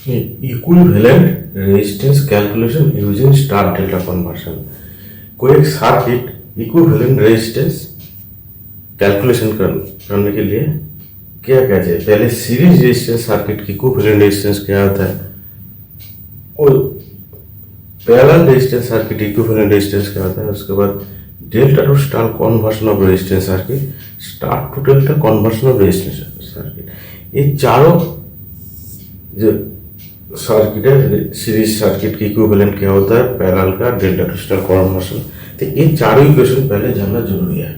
Equivalent resistance calculation using star delta conversion. कोई एक circuit equivalent resistance calculation करने के लिए क्या क्या चाहिए? पहले सीरीज रेजिस्टेंस सर्किट की इक्विवेलेंट रेजिस्टेंस क्या होता है, और parallel resistance circuit equivalent resistance क्या होता है, उसके बाद delta to star conversion of resistance circuit, star to delta conversion of resistance circuit. ये चारों जो सर्किट है, सीरीज सर्किट की इक्विवेलेंट क्या होता है, पैरेलल का, डेल्टा टू स्टार कन्वर्शन, तो ये चारों इक्वेशन पहले जानना जरूरी है।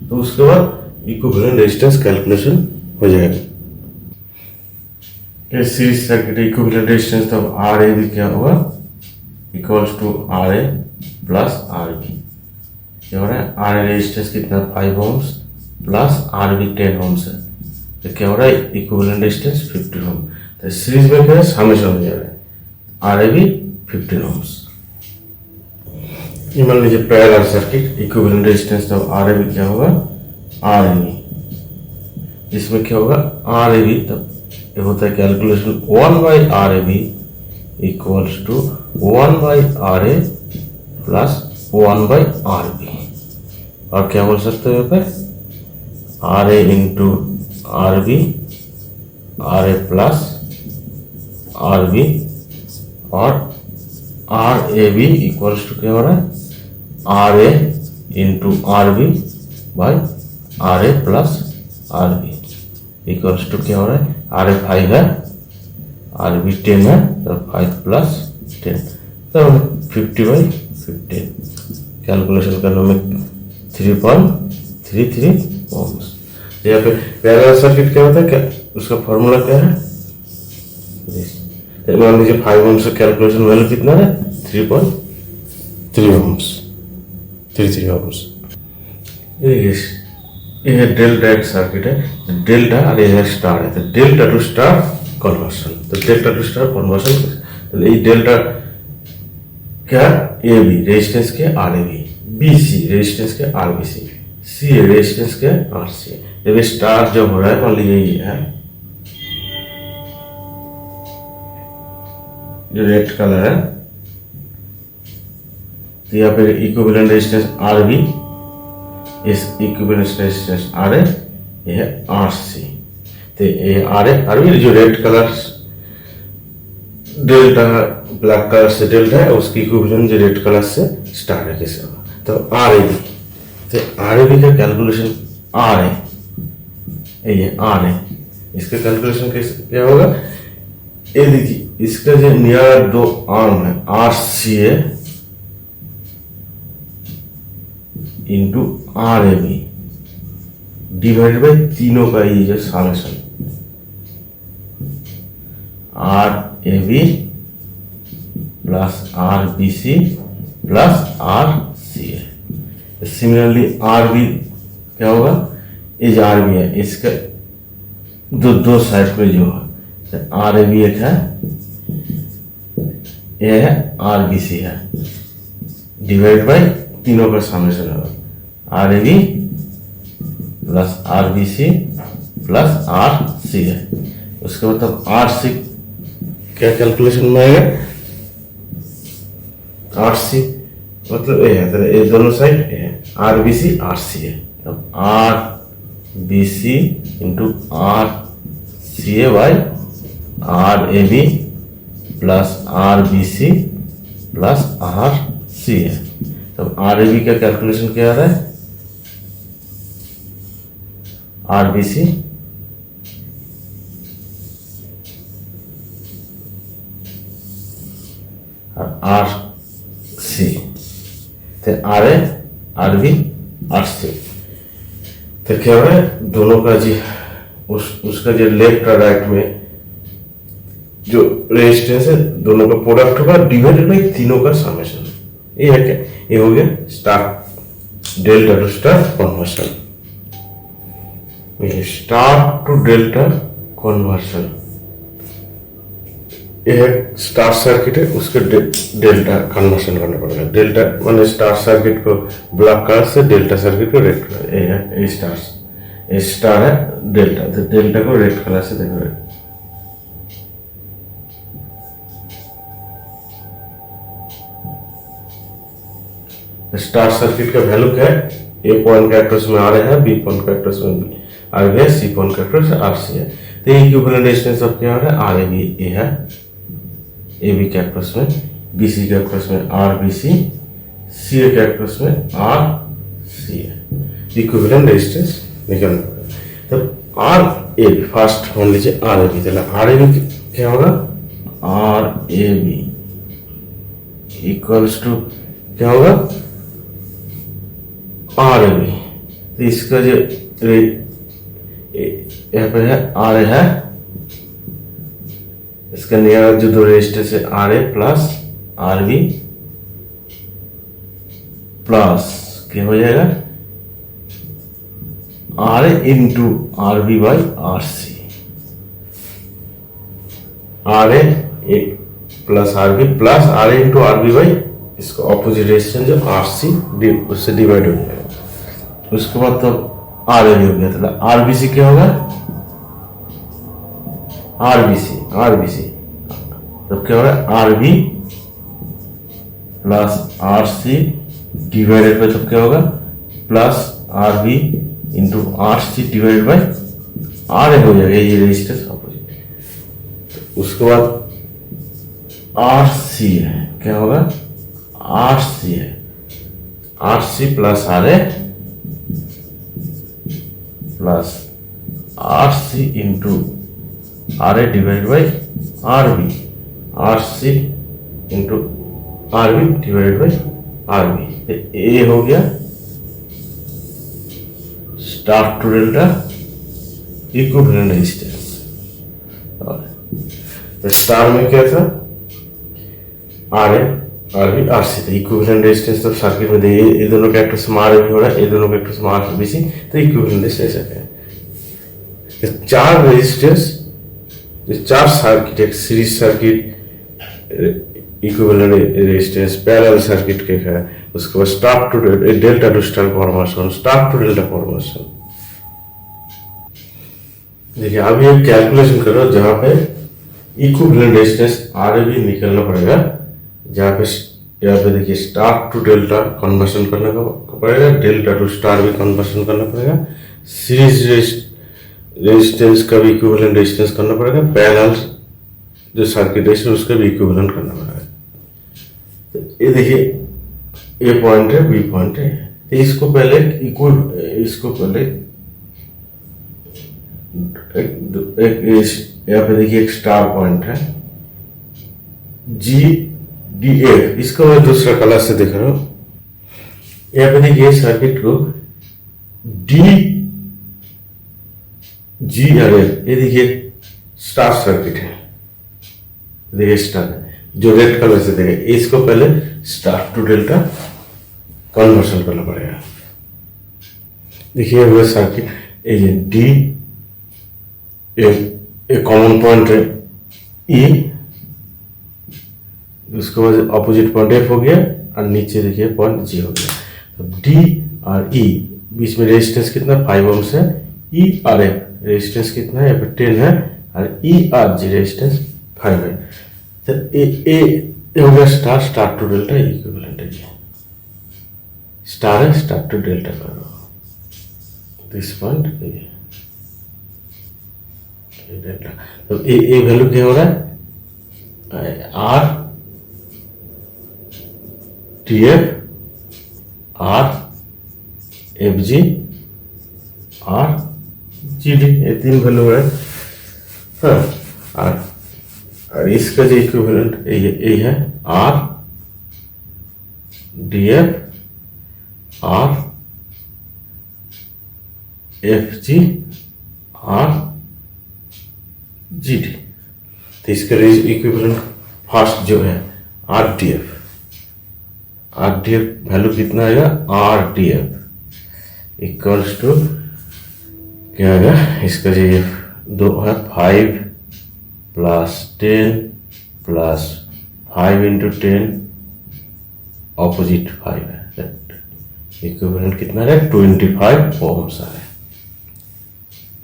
तो उसके बाद इक्विवेलेंट रेजिस्टेंस कैलकुलेशन हो जाएगा। ये सीरीज सर्किट इक्विवेलेंट रेजिस्टेंस, तो आर ए भी क्या होगा, equals to R A plus R B. क्या हो रहा है, आर ए रेजिस्टेंस कितना 5 ohms plus R B 10 ohms है, तो क्या हो रहा है, इक्विवेलेंट रेजिस्टेंस 15 ओम। तो सीरीज में क्या है, समेशन हो जा रहा है, आर ए बी 15 ओम्स। ये मान लीजिए पैरेलल सर्किट इक्विवेलेंट रेजिस्टेंस, तो आर ए बी क्या होगा, आर एन ई। इसमें क्या होगा, आर ए बी, तब ये होता है calculation 1 by R A B equals to 1 by R A plus 1 by R B. और क्या बोल सकते हो यहाँ पे, R A into R B, R A plus R B, और R A B equals to क्या हो रहा है, R A into R B by R A plus R B equals to क्या हो रहा है, आर ए 5 है, आर बी 10 है, तो 5 प्लस 10, तो 50/15 कैलकुलेशन करने में 3.33 ओम्स। यहाँ पे पैरेलल सर्किट क्या होता है, क्या उसका फॉर्मूला क्या है, मान लीजिए 5 ओम्स का कैलकुलेशन वैल्यू कितना है, 3.3 ओम्स, 33 ओम्स। ये डेल्टा एक सर्किट है, डेल्टा और ये स्टार है, तो डेल्टा टू स्टार कन्वर्शन। तो डेल्टा टू स्टार कन्वर्शन, तो ये डेल्टा क्या, ए बी रेजिस्टेंस के R A B, B C resistance के R B C, C resistance के आर सी। जब स्टार जब हो रहा है, मान लीजिए ये है जो रेड कलर है, तो यहाँ पे इक्विवेलेंट रेजिस्टेंस आर बी, इस इक्विवेलेंट रेजिस्टेंस आर ए, ये है आर सी। तो ये आर ए आर बी, जो red colour delta, black colour से डेल्टा है, उसकी इक्विवेलेंट जो रेड कलर से स्टार है कैसे होगा, तो आर ए बी। तो आर ए बी का कैलकुलेशन आर ए, ये आर ए, इसका कैलकुलेशन कैसे क्या होगा, ये देखिए इसका जो नियर दो आर्म है, R C A into R A B divide by तीनों का ये जो summation, R A B plus R B C plus R C A. Similarly R B क्या होगा, ये जो आर बी है, इसका दो साइड पे जो है, आर ए बी एक है, ये है आर बी सी है, डिवाइड बाई तीनों का समेशन होगा, R A B plus R B C plus R C है। उसके मतलब आर सी क्या कैलकुलेशन में आएगा, आर सी मतलब ये है, तो ये दोनों साइड ये है, R B C R C है, तब R B C into R C A by R A B plus R B C plus R C है। तब आर ए बी का कैलकुलेशन क्या आ रहा है, आर बी सी और आर सी, तो R A R B R C. तो क्या हो रहा है, दोनों का जी उसका जो लेफ्ट और राइट में जो रेजिस्टेंस है, दोनों का प्रोडक्ट होगा डिवाइडेड बाई तीनों का समेशन। ये है क्या, ये हो गया star delta to star conversion. Star to delta conversion, ये है स्टार सर्किट है, उसके डेल्टा कन्वर्शन करना पड़ेगा। डेल्टा माने स्टार सर्किट को ब्लैक कलर से, डेल्टा सर्किट को रेड कलर, ये है स्टार है डेल्टा, तो डेल्टा को रेड कलर से देखो, स्टार सर्किट का वैल्यू क्या है, ए पॉइंट कैरेक्टर्स में आर है, बी पॉइंट कैरेक्टर्स में आर बी है, C point characters R C है। तो इक्विवेलेंट रेजिस्टेंस अब क्या है, आर ए बी ए है, ए बी कैरेक्टर्स में, बी सी कैरेक्टर्स में आर बी सी, सी ए कैरेक्टर्स में आर सी है। इक्विवेलेंट रेजिस्टेंस निकालना पड़ेगा। तब आर ए बी फर्स्ट मान लीजिए आर ए बी, चला आर ए बी क्या होगा, R A B equals to क्या होगा, आर ए बी। तो इसका जो यहाँ पे है आर ए है, इसका नियर जो दो रेजिस्टेंस है R A plus R B plus क्या हो जाएगा, R A into R B by R C, R A plus R B plus R A into R B by इसका ऑपोजिट रेजिस्टेंस जो आर सी उससे divide हो जाएगा। उसके बाद तो आर ए बी हो गया, तो आर बी सी क्या होगा, आर बी सी तब क्या होगा, R B plus R C divided by तब क्या होगा, plus R B into R C divided by R A हो जाएगा, ये रेजिस्टेंस ऑपोजिट। उसके बाद आर सी है, क्या होगा, आर सी है, R C plus R A plus R C into R A divide by R B, R C into R B divide by R B. ए हो गया star to delta equivalent resistance. तो star में क्या था, R A R B R C था। Equivalent resistance तो circuit में देखिए ये दोनों कैरेक्टर्स में आर ए बी हो रहा है, ये दोनों कैरेक्टर्स में आर बी सी, तो इक्विवेलेंट रेजिस्टेंस है। चार रेजिस्टेंस, चार सर्किट, एक series circuit, equivalent resistance, parallel circuit के है, उसके बाद star to delta to star formation, star to delta formation. देखिए अभी एक कैलकुलेशन करो जहां पे equivalent resistance R A B निकलना पड़ेगा, जहाँ पे यहाँ पे देखिए स्टार टू डेल्टा कन्वर्शन करना पड़ेगा, डेल्टा टू स्टार भी कन्वर्शन करना पड़ेगा, सीरीज रेजिस्टेंस का भी इक्विवेलेंट रेजिस्टेंस करना पड़ेगा, पैरेलल जो सर्किट रेजिस्टेंस उसका भी इक्विवेलेंट करना पड़ेगा। तो ये देखिए ए पॉइंट है, बी पॉइंट है, तो इसको पहले यहाँ पे देखिए एक स्टार पॉइंट है, जी डी एफ, इसको मैं दूसरा कलर से दिख रहा हूं। यहाँ पे देखिए सर्किट को डी जी आर एफ, ये देखिए स्टार सर्किट है, देखिए स्टार जो रेड कलर से देखे, इसको पहले स्टार टू डेल्टा कन्वर्शन करना पड़ेगा। देखिए वो सर्किट ये डी एक कॉमन पॉइंट है ई, उसके बाद अपोजिट पॉइंट एफ हो गया और नीचे देखिए पॉइंट जी हो गया। तो डी और ई बीच में रेजिस्टेंस कितना 5 ओम्स है, ई आर एफ रेजिस्टेंस कितना है, यहाँ पे 10 है, और ई आर जी रेजिस्टेंस 5 है। तो ए हो गया स्टार टू डेल्टा इक्विवेलेंट है, स्टार है, स्टार टू डेल्टा करो दिस पॉइंट डेल्टा। तो ए वैल्यू क्या हो रहा है, R T F R F G R G D, ये 3 वैल्यू है। हाँ, और इसका जो इक्विवेलेंट ये है are D F R F G R G D. तो इसका इक्विवेलेंट फर्स्ट जो है आर डी एफ वैल्यू कितना आएगा, R D F equals to क्या आएगा, इसका जो ये 2 है 5 प्लस 10 प्लस 5 इंटू 10 ऑपोजिट 5 है, इक्विवेलेंट कितना है 25 ओम्स है।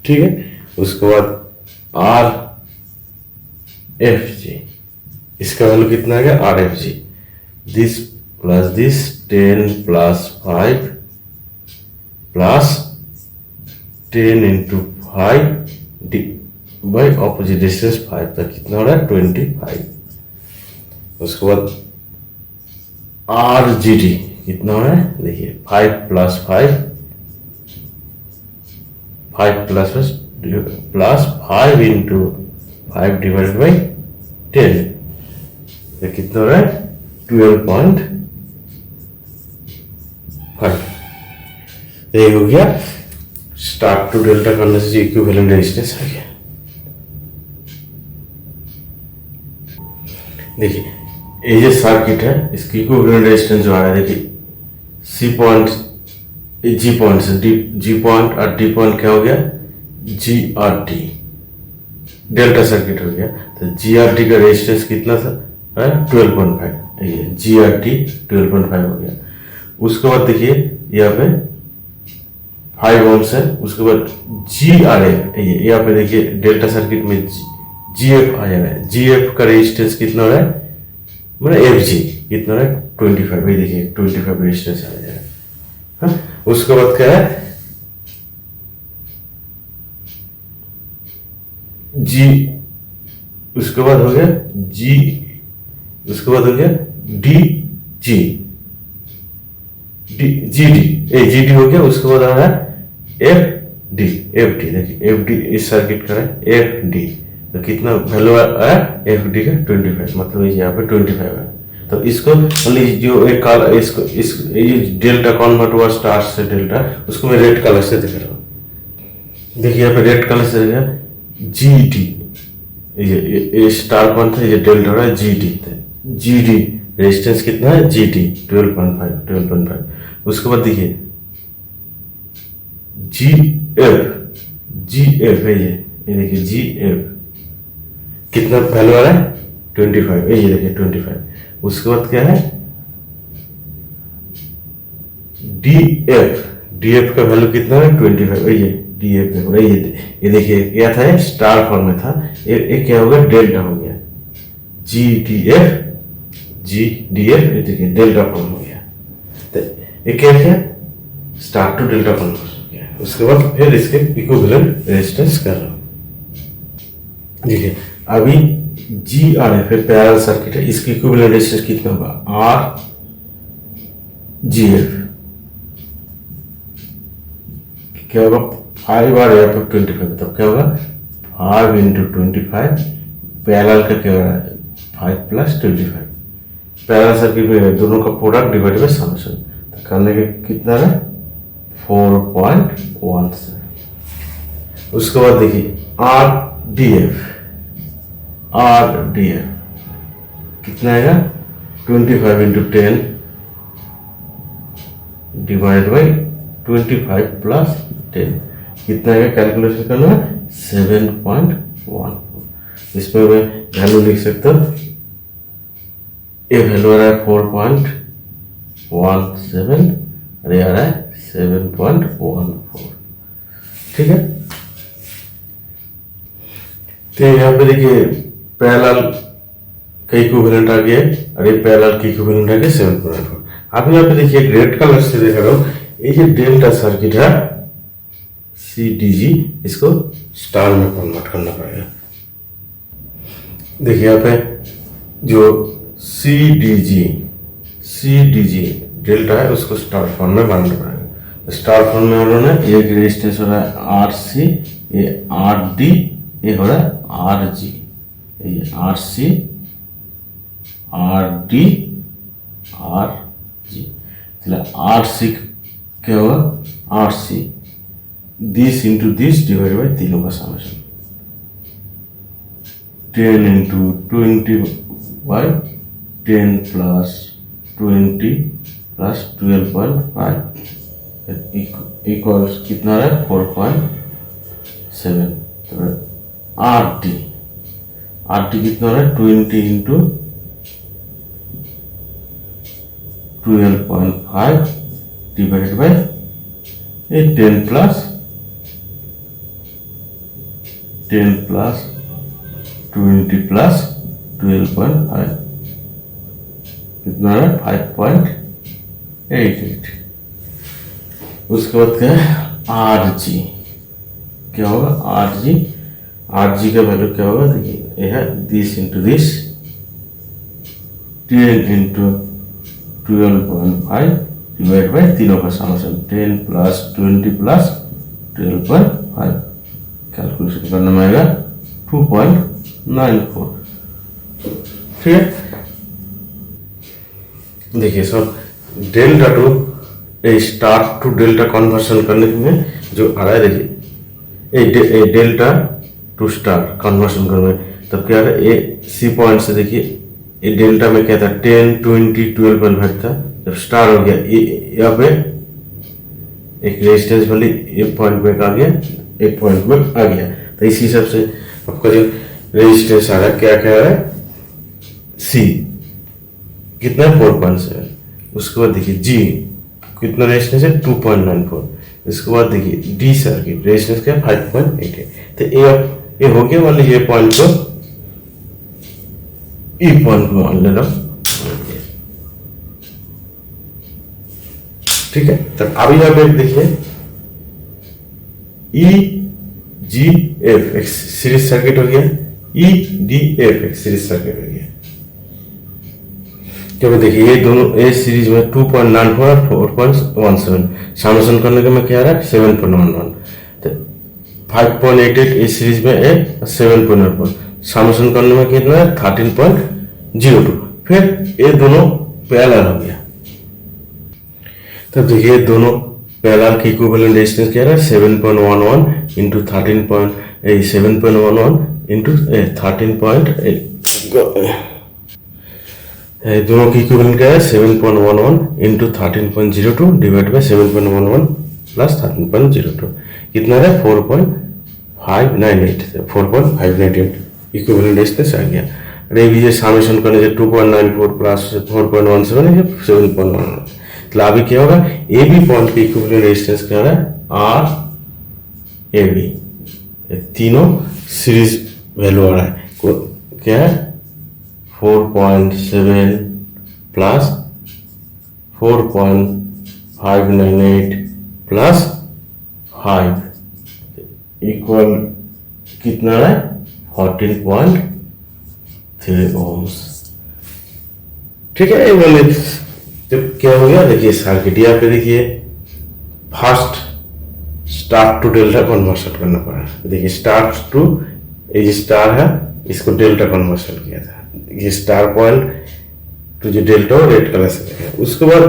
ठीक है, उसके बाद आर एफ जी, इसका वैल्यू कितना आ गया, R F G, this plus this 10 plus 5 plus 10 into 5 by opposite distance 5, तो कितना हो रहा है 25। उसके बाद RGD कितना हो रहा है, देखिए 5 plus 5 plus 5 into 5 divided by 10, तो कितना हो रहा है 12.5। ये हो गया स्टार्ट टू डेल्टा करने से इक्विवेलेंट रेजिस्टेंस आ गया। देखिए ये जो सर्किट है इसकी इक्विवेलेंट रेजिस्टेंस जो आया, देखिए सी पॉइंट जी पॉइंट से जी पॉइंट और डी पॉइंट क्या हो गया GRT, डेल्टा सर्किट हो गया। तो GRT का रेजिस्टेंस कितना था 12.5, ये GRT 12.5 हो गया। उसके बाद देखिए यहाँ पे 5 ओम्स है। उसके बाद GRA, यहाँ पे देखिए डेल्टा सर्किट में GF आ जा रहा है। GF का रेजिस्टेंस कितना हो रहा है, मतलब FG कितना हो रहा है 25, ये देखिए 25 रेजिस्टेंस आ जा रहा है। उसके बाद क्या है G, उसके बाद हो गया G, उसके बाद हो गया DG, GD हो गया। उसके बाद आ रहा है FD, देखिए FD इस सर्किट का है FD, तो कितना वैल्यू आया FD का 25, मतलब यहाँ पे 25 है। तो इसको मतलब जो एक इसको ये डेल्टा कन्वर्ट हुआ स्टार से डेल्टा, उसको मैं रेड कलर से दिख रहा हूँ। देखिए यहाँ पे रेड कलर से दिखा GD, ये स्टार पॉइंट था, ये डेल्टा हो रहा है GD, GD रेजिस्टेंस कितना है GD 12.5। उसके बाद देखिए GF है, ये देखिए GF कितना वैल्यू आ रहा है 25, ये देखिए 25। उसके बाद क्या है DF का वैल्यू कितना है 25, ये DF है। ये देखिए क्या था, स्टार फॉर्म में था, ये क्या हो गया डेल्टा हो गया GDF, ये देखिए डेल्टा फॉर्म हो गया। तो ये क्या स्टार टू डेल्टा फॉर्म हो गया। उसके बाद फिर इसके इक्विवेलेंट रेजिस्टेंस कर रहा हूँ। देखिए अभी GRF है, पैरेलल सर्किट है, इसकी इक्विवेलेंट रेजिस्टेंस कितना होगा RGF, क्या होगा 5 और यहाँ पर 25, तब क्या होगा 5 into 25, पैरेलल का क्या हो रहा है 5 plus 25, पैरेलल सर्किट में दोनों का प्रोडक्ट डिवाइड बाय समेशन, तो करने के कितना है 4.17। उसके बाद देखिए RDF कितना आएगा 25 into 10 डिवाइड बाई 25 plus 10, कितना आएगा कैलकुलेशन करना है 7.14। इसमें मैं वैल्यू लिख सकता हूँ, ये वैल्यू आ रहा है 4.17 और ये आ रहा है 7.14, ठीक है। तो यहाँ पे देखिए पैरेलल का इक्विवेलेंट आ गया और ये पैरेलल का इक्विवेलेंट आ गया 7.4। आप यहाँ पे देखिए रेड कलर से देख रहा हूँ, ये जो डेल्टा सर्किट है CDG, इसको स्टार में कन्वर्ट करना पड़ेगा। देखिए यहाँ पे जो CDG डेल्टा है उसको स्टार फॉर्म में बनाना पड़ेगा। स्टार फॉर्म में उन्होंने ये रेजिस्टेंस हो रहा है RC, ये RD, ये हो रहा है RG, ये RC RD RG, RC क्या होगा RC this into this divide by तीनों का summation, 10 into 20 by 10 plus 20 plus 12.5 equals कितना है 4.7। तो RT कितना है 20 into 12.5 divided by 10 plus 20 plus 12.5 कितना है 5.88। उसके बाद क्या है आर जी, क्या होगा आर जी का वैल्यू क्या होगा देखिए, ये है this into this 10 into 12.5 divide by तीनों का समेशन 10 प्लस 20 प्लस 12.5, कैलकुलेशन करने में आएगा 2.94। ठीक है, देखिए sir delta to star to delta conversion करने में जो आ रहा है, देखिए ये डेल्टा टू स्टार कन्वर्सन करने में तब क्या है, ये सी पॉइंट से देखिए ये डेल्टा में क्या था 10 20 12.5 था, जब स्टार हो गया ये यहाँ पे एक रेजिस्टेंस वाली एक पॉइंट में आ गया, एक पॉइंट में आ गया, तो इसी हिसाब से आपका जो रेजिस्टेंस आ रहा है क्या क्या है सी कितना है 4.7। उसके बाद देखिए जी कितना रेजिस्टेंस है 2.94। इसके बाद देखिए डी सर्किट रेजिस्टेंस क्या 5.88। तो ये हो गया, मान लीजिए ये पॉइंट को ई पॉइंट मान लेना, ठीक है। तो अब यहाँ पे देखिए ई जी एफ एक्स सीरीज सर्किट हो गया, E D F x series circuit हो गया। क्योंकि देखिए ये दोनों ए सीरीज में 2.94 और 4.17 समेशन करने का में क्या आ रहा है 7.11, तो 5.88 इस सीरीज में ए 7.14 समेशन करने में कितना है 13.02। फिर ये दोनों पैरेलल हो गया, तब देखिए दोनों पैरेलल की इक्विवेलेंट रेजिस्टेंस क्या है 7.11 इंटू 7.11 इंटू 13.8, दोनों की इक्विवेलेंट क्या है 7.11 इंटू 13.02 डिवाइड बाई 7.11 प्लस 13.02 कितना है 4.598, 4.598 इक्विवेलेंट रेजिस्टेंस आ गया। अरे ये समेशन करने से 2.94 प्लस 4.17 है 7.11, तो अभी क्या होगा ए बी पॉइंट की इक्विवेलेंट रेजिस्टेंस क्या है आर ए बी, तीनों सीरीज वैल्यू आ रहा है क्या है 4.7 प्लस 4.598 प्लस 5 इक्वल कितना है 14.3 ओम्स। ठीक है, बोले जब क्या हो गया देखिए सर्किट यहाँ पे देखिए first star to delta conversion करना पड़ा। देखिए स्टार टू ये स्टार है इसको डेल्टा कन्वर्शन किया था, ये स्टार पॉइंट तो जो डेल्टा रेड कलर से है। उसके बाद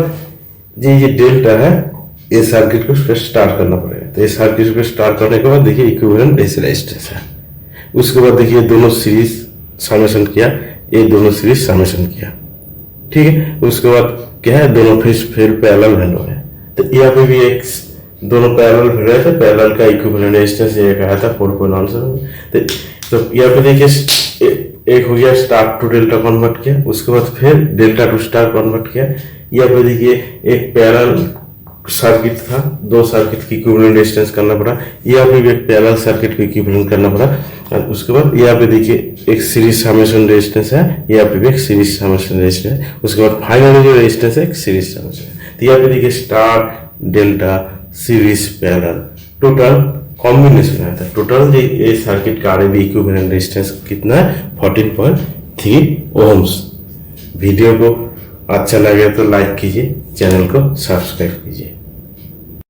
ये डेल्टा है ये सर्किट को स्टार्ट करना पड़ेगा, तो ये सर्किट को स्टार्ट करने के बाद देखिए इक्विवेलेंट ऐसे रेजिस्टेंस है। उसके बाद देखिए दोनों सीरीज समेशन किया, ये दोनों सीरीज समेशन किया, ठीक है। उसके बाद क्या है दोनों फिर पैरेलल वैल्यू है, तो यहाँ पे भी एक दोनों पैरेलल वैल्यू है, तो पैरेलल का इक्विवेलेंट रेजिस्टेंस एक आया था 4.17। तो यहाँ पे देखिए एक हो गया स्टार टू डेल्टा कन्वर्ट किया, उसके बाद फिर डेल्टा टू स्टार कन्वर्ट किया। यहाँ पे देखिए एक पैरेलल सर्किट था, दो सर्किट की इक्विवेलेंट रेजिस्टेंस करना पड़ा, यहाँ पे भी एक पैरेलल सर्किट को इक्विवेलेंट करना पड़ा। और उसके बाद यहाँ पे देखिए एक सीरीज समेशन रेजिस्टेंस है, यहाँ पे भी एक सीरीज समेशन रेजिस्टेंस है। उसके बाद फाइनली जो रेजिस्टेंस है एक सीरीज समेशन है। तो यहाँ पे देखिए star delta series parallel total combination है, टोटल ये सर्किट का आरएबी इक्विवेलेंट रेजिस्टेंस कितना है 14.3 ओम्स। वीडियो को अच्छा लगे तो लाइक कीजिए, चैनल को सब्सक्राइब कीजिए।